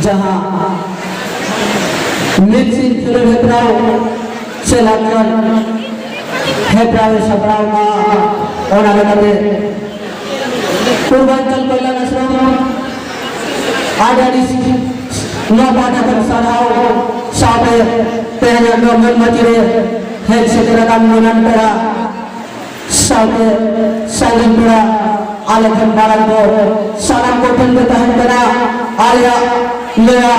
जहाँ mixing kilometre से लगकर हेब्रावे सब्राव का और आगे पूर्वांचल कल्याण आश्रम आजादी नौ पाठा कर सराव साबे तेरे नौमन मचिरे है सेतेरा का मुनन पड़ा साबे सालिम पड़ा आलखन बारन को सालाम को पन बताहन पड़ा आलिया लेया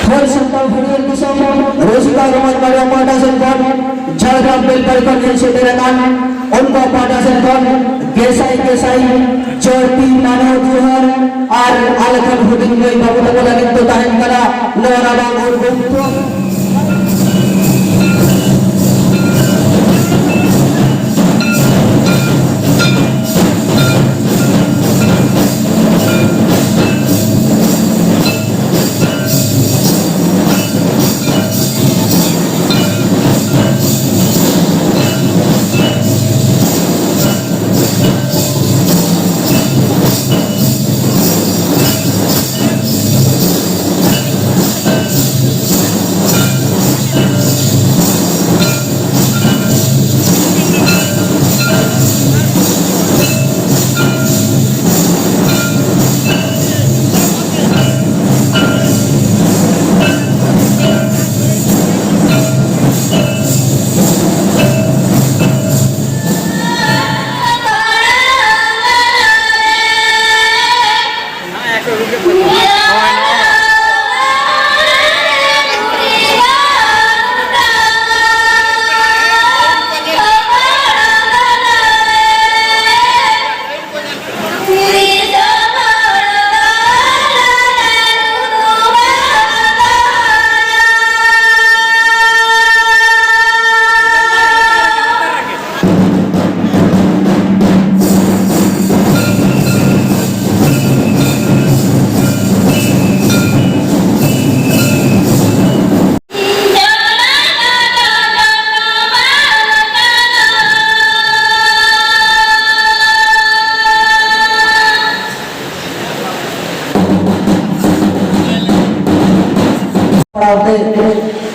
फल संताव फुरियल किसम रोशिका रमत बारिया पाटा संकन झारग्राम बेल परिकर है सेतेरा कान उनको पाटा संकन गेसाई चोटी मानव जुहर और आलखन हुदिन में बाबू तक लगे तो ताहन करा नवराबा और गुप्तो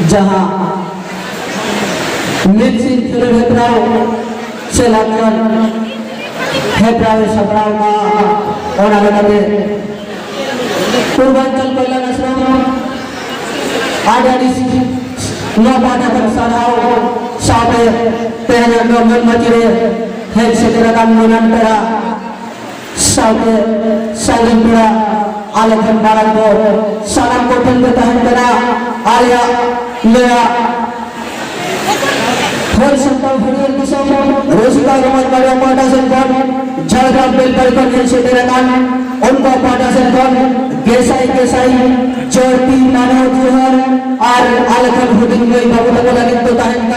जहाँ मिक्सिंग किलोमीटर से लगकर हेब्रावे सब्राव का और आगे पूर्वांचल कल्याण आश्रम आजादी नौ पाठा कर सराव साबे तेरे नौमन मचिरे है सेतेरा का मुनन पड़ा साबे सालिम पड़ा आलखन बारन को सालाम को पन बताहन करा आलिया लेया फल संताव फुरियल किसम रोशिका रमत बारिया पाटा संकन झारग्राम बेल परिकर है सेतेरा कान उनको पाटा संकन गेसाई चोटी मानव जुहर और आलखन हुदिन में बाबू तक लगे तो ताहन